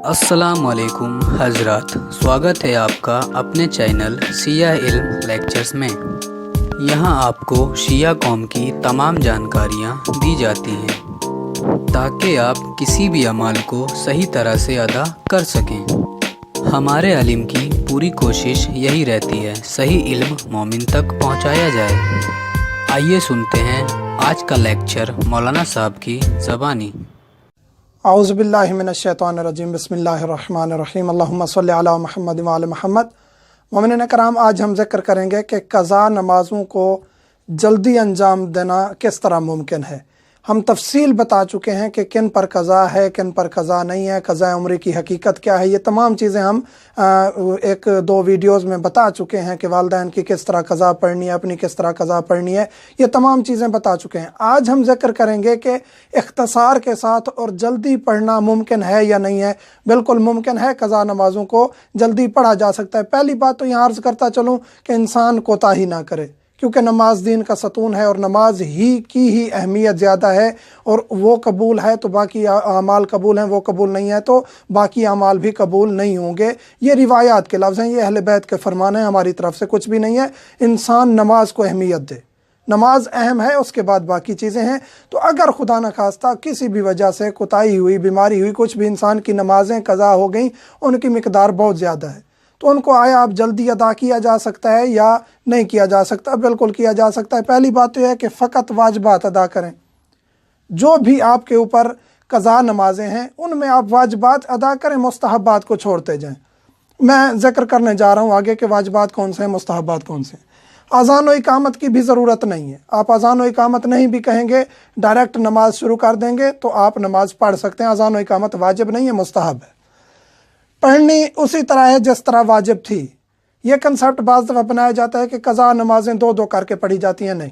अस्सलामुअलैकुम हजरात, स्वागत है आपका अपने चैनल शिया इल्म लेक्चर्स में। यहाँ आपको शिया कौम की तमाम जानकारियाँ दी जाती हैं ताकि आप किसी भी अमाल को सही तरह से अदा कर सकें। हमारे अलिम की पूरी कोशिश यही रहती है सही इल्म मोमिन तक पहुँचाया जाए। आइए सुनते हैं आज का लेक्चर मौलाना साहब की ज़बानी। औज़ुबिल्लाहि मिनश्शैतानिर्रजीम बिस्मिल्लाहिर्रहमानिर्रहीम अल्लाहुम्मा सल्लि अला मुहम्मद व आले मुहम्मद। मोमिनीन कराम, आज हम ज़िक्र करेंगे कि क़ज़ा नमाज़ों को जल्दी अंजाम देना किस तरह मुमकिन है। हम तफसील बता चुके हैं कि किन पर क़ज़ा है, किन पर क़ज़ा नहीं है, क़ज़ा उम्र की हकीकत क्या है। ये तमाम चीज़ें हम एक दो वीडियोज़ में बता चुके हैं कि वालिदैन की किस तरह क़ज़ा पढ़नी है, अपनी किस तरह क़ज़ा पढ़नी है। ये तमाम चीज़ें बता चुके हैं। आज हम ज़िक्र करेंगे कि इख्तिसार के साथ और जल्दी पढ़ना मुमकिन है या नहीं है। बिल्कुल मुमकिन है, क़ज़ा नमाज़ों को जल्दी पढ़ा जा सकता है। पहली बात तो यहाँ अर्ज़ करता चलूँ कि इंसान कोताही ना करे, क्योंकि नमाज दीन का सतून है और नमाज ही अहमियत ज़्यादा है। और वो कबूल है तो बाकी अमाल कबूल हैं, वो कबूल नहीं है तो बाकी अमाल भी कबूल नहीं होंगे। ये रिवायात के लफ्ज़ हैं, ये अहले बैत के फरमान हैं, हमारी तरफ से कुछ भी नहीं है। इंसान नमाज को अहमियत दे, नमाज अहम है, उसके बाद बाकी चीज़ें हैं। तो अगर खुदा न खास्ता किसी भी वजह से कोताही हुई, बीमारी हुई, कुछ भी, इंसान की नमाजें क़ज़ा हो गई, उनकी मिकदार बहुत ज़्यादा है, तो उनको आया आप जल्दी अदा किया जा सकता है या नहीं किया जा सकता? बिल्कुल किया जा सकता है। पहली बात तो यह है कि फ़कत वाजिबात अदा करें। जो भी आपके ऊपर क़ज़ा नमाजें हैं उनमें आप वाजिबात अदा करें, मुस्तहब्बात को छोड़ते जाएं। मैं ज़िक्र करने जा रहा हूँ आगे के वाजिबात कौन से हैं, मुस्तहब्बात कौन से हैं। अज़ान व इकामत की भी ज़रूरत नहीं है। आप अज़ान व इकामत नहीं भी कहेंगे, डायरेक्ट नमाज शुरू कर देंगे तो आप नमाज पढ़ सकते हैं। अज़ान व इकामत वाजिब नहीं है, मुस्तहब है। पढ़नी उसी तरह है जिस तरह वाजिब थी। ये कंसेप्ट बाज़ दफ़ा बनाया जाता है कि क़ज़ा नमाजें दो दो करके पढ़ी जाती हैं। नहीं,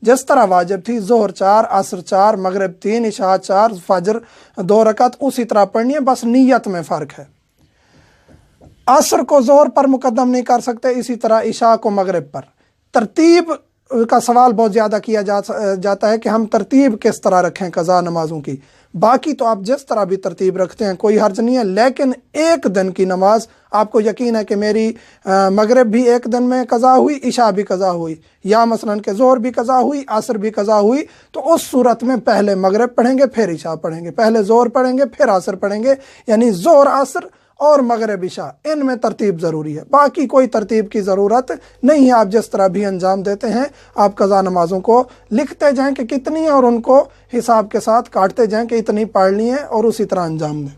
जिस तरह वाजिब थी, ज़ोहर 4, असर 4, मगरिब 3, इशा 4, फजर 2 रकात, उसी तरह पढ़नी है, बस नीयत में फ़र्क है। असर को ज़ोहर पर मुकद्दम नहीं कर सकते, इसी तरह इशा को मगरिब पर। तरतीब का सवाल बहुत ज़्यादा किया जाता है कि हम तरतीब किस तरह रखें क़ज़ा नमाज़ों की। बाकी तो आप जिस तरह भी तरतीब रखते हैं कोई हर्ज नहीं है, लेकिन एक दिन की नमाज, आपको यकीन है कि मेरी मगरिब भी एक दिन में क़ज़ा हुई, इशा भी क़ज़ा हुई, या मसलन के ज़ोहर भी क़ज़ा हुई, असर भी क़ज़ा हुई, तो उस सूरत में पहले मगरिब पढ़ेंगे, फिर इशा पढ़ेंगे, पहले ज़ोहर पढ़ेंगे, फिर असर पढ़ेंगे। यानी ज़ोहर, असर और मगरिब, इशा, इनमें तरतीब ज़रूरी है। बाकी कोई तरतीब की ज़रूरत नहीं है। आप जिस तरह भी अंजाम देते हैं, आप क़ज़ा नमाज़ों को लिखते जाएं कि कितनी है और उनको हिसाब के साथ काटते जाएं कि इतनी पढ़नी है और उसी तरह अंजाम दें।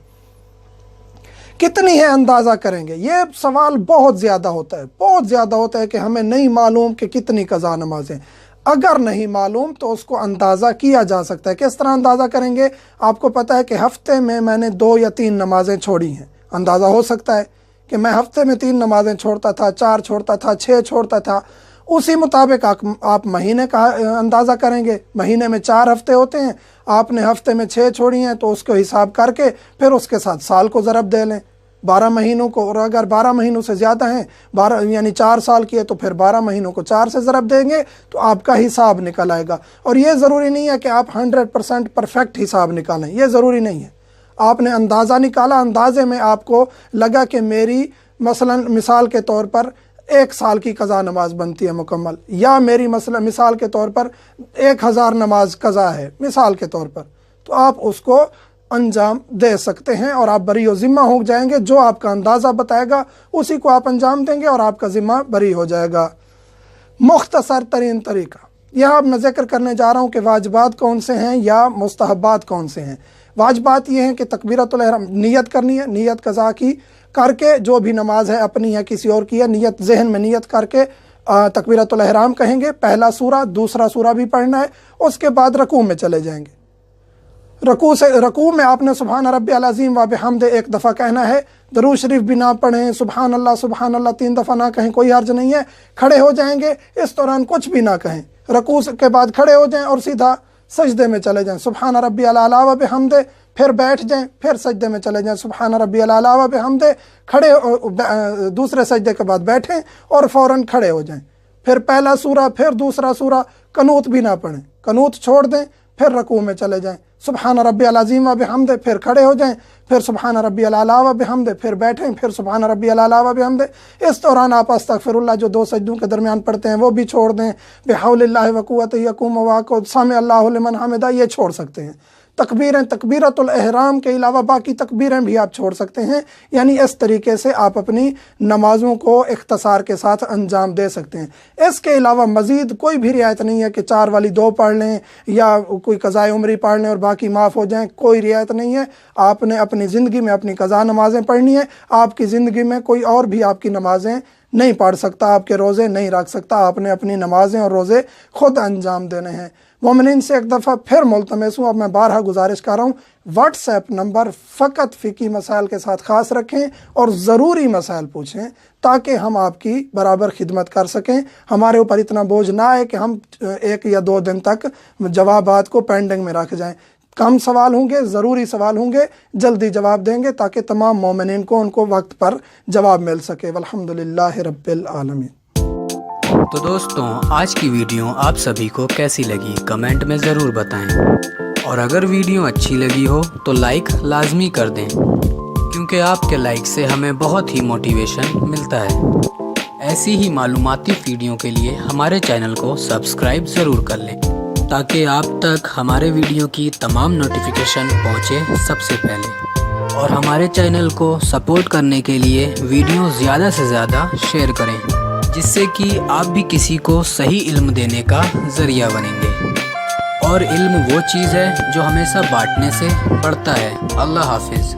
कितनी है अंदाज़ा करेंगे, ये सवाल बहुत ज़्यादा होता है, बहुत ज़्यादा होता है कि हमें नहीं मालूम कि कितनी क़ज़ा नमाज़ें। अगर नहीं मालूम तो उसको अंदाज़ा किया जा सकता है। किस तरह अंदाज़ा करेंगे? आपको पता है कि हफ़्ते में मैंने 2 या 3 नमाज़ें छोड़ी हैं। अंदाज़ा हो सकता है कि मैं हफ्ते में 3 नमाज़ें छोड़ता था, 4 छोड़ता था, 6 छोड़ता था। उसी मुताबिक आप महीने का अंदाज़ा करेंगे। महीने में 4 हफ्ते होते हैं, आपने हफ्ते में 6 छोड़ी हैं, तो उसको हिसाब करके फिर उसके साथ साल को ज़रब दे लें, 12 महीनों को। और अगर 12 महीनों से ज़्यादा हैं, 12 यानी 4 साल की है, तो फिर 12 महीनों को 4 से ज़रब देंगे तो आपका हिसाब निकल आएगा। और ये ज़रूरी नहीं है कि आप 100% परफेक्ट हिसाब निकालें, ये ज़रूरी नहीं है। आपने अंदाज़ा निकाला, अंदाज़े में आपको लगा कि मेरी मसलन मिसाल के तौर पर 1 साल की क़ज़ा नमाज बनती है मुकम्मल, या मेरी मिसाल के तौर पर 1000 नमाज क़ज़ा है मिसाल के तौर पर, तो आप उसको अंजाम दे सकते हैं और आप बरी व ज़िम्मा हो जाएंगे। जो आपका अंदाज़ा बताएगा उसी को आप अंजाम देंगे और आपका ज़िम्मा बरी हो जाएगा। मुख्तसर तरीन तरीका यह अब मैं ज़िक्र करने जा रहा हूँ कि वाजिबात कौन से हैं या मुस्तहब्बात कौन से हैं। वाजिबात ये हैं कि तकबीरतुल इहराम नियत करनी है, नियत क़ज़ा की करके, जो भी नमाज है अपनी है किसी और की है, नियत ज़हन में नियत करके तकबीरतुल इहराम कहेंगे। पहला सूरा, दूसरा सूरा भी पढ़ना है। उसके बाद रकू में चले जाएंगे। रकू में आपने सुबहान रब्बियल अज़ीम व बिहम्दे 1 दफ़ा कहना है। दरूद शरीफ भी ना पढ़ें, सुबहान अल्लाह 3 दफ़ा ना कहें, कोई हर्ज नहीं है। खड़े हो जाएंगे, इस दौरान कुछ भी ना कहें। रकू के बाद खड़े हो जाएं और सीधा सजदे में चले जाएं, सुबहान रब्बियल आला व बिहम्दे, फिर बैठ जाएं, फिर सजदे में चले जाएं, सुबहान रब्बियल आला व बिहम्दे, खड़े दूसरे सजदे के बाद बैठें और फ़ौरन खड़े हो जाएं। फिर पहला सूरा, फिर दूसरा सूरा। कनूत भी ना पढ़ें, कनूत छोड़ दें, फिर रकू में चले जाएं, सुबहान रब्बियल अज़ीम व बिहम्दे, फिर खड़े हो जाएं, फिर सुबहान रब्बियल आला व बिहम्दे, फिर बैठें, फिर सुबहान रब्बियल आला व बिहम्दे। इस दौरान आप अस्तगफिरुल्लाह जो 2 सजदों के दरमियान पढ़ते हैं वो भी छोड़ दें। बिहौलिल्लाहि व कुव्वतिही यक़ूमु व यक़ऊद, समी अल्लाहु लिमन हमिदा, ये छोड़ सकते हैं। तकबीरें, तकबीरतुल एहराम के अलावा बाकी तकबीरें भी आप छोड़ सकते हैं। यानी इस तरीके से आप अपनी नमाज़ों को इख्तिसार के साथ अंजाम दे सकते हैं। इसके अलावा मज़ीद कोई भी रियायत नहीं है कि 4 वाली 2 पढ़ लें या कोई क़ज़ाए उम्री पढ़ लें और बाकी माफ़ हो जाएं, कोई रियायत नहीं है। आपने अपनी ज़िंदगी में अपनी क़ज़ा नमाज़ें पढ़नी है। आपकी ज़िंदगी में कोई और भी आपकी नमाज़ें नहीं पढ़ सकता, आपके रोज़े नहीं रख सकता। आपने अपनी नमाज़ें और रोज़े खुद अंजाम देने हैं। मोमिनीन से एक दफ़ा फिर मुल्तमस हूँ, अब मैं बारहा गुजारिश कर रहा हूँ, व्हाट्सएप नंबर फ़कत फ़िकी मसाइल के साथ ख़ास रखें और ज़रूरी मसाइल पूछें ताकि हम आपकी बराबर खिदमत कर सकें। हमारे ऊपर इतना बोझ ना आए कि हम 1 या 2 दिन तक जवाबात को पेंडिंग में रख जाएं। कम सवाल होंगे, ज़रूरी सवाल होंगे, जल्दी जवाब देंगे ताकि तमाम मोमिनीन को उनको वक्त पर जवाब मिल सके। वल्हम्दुलिल्लाहि रब्बिल आलमीन। तो दोस्तों, आज की वीडियो आप सभी को कैसी लगी कमेंट में ज़रूर बताएं, और अगर वीडियो अच्छी लगी हो तो लाइक लाजमी कर दें, क्योंकि आपके लाइक से हमें बहुत ही मोटिवेशन मिलता है। ऐसी ही मालूमाती वीडियो के लिए हमारे चैनल को सब्सक्राइब ज़रूर कर लें ताकि आप तक हमारे वीडियो की तमाम नोटिफिकेशन पहुँचे सबसे पहले। और हमारे चैनल को सपोर्ट करने के लिए वीडियो ज़्यादा से ज़्यादा शेयर करें, जिससे कि आप भी किसी को सही इल्म देने का ज़रिया बनेंगे। और इल्म वो चीज़ है जो हमेशा बांटने से बढ़ता है। अल्लाह हाफिज़।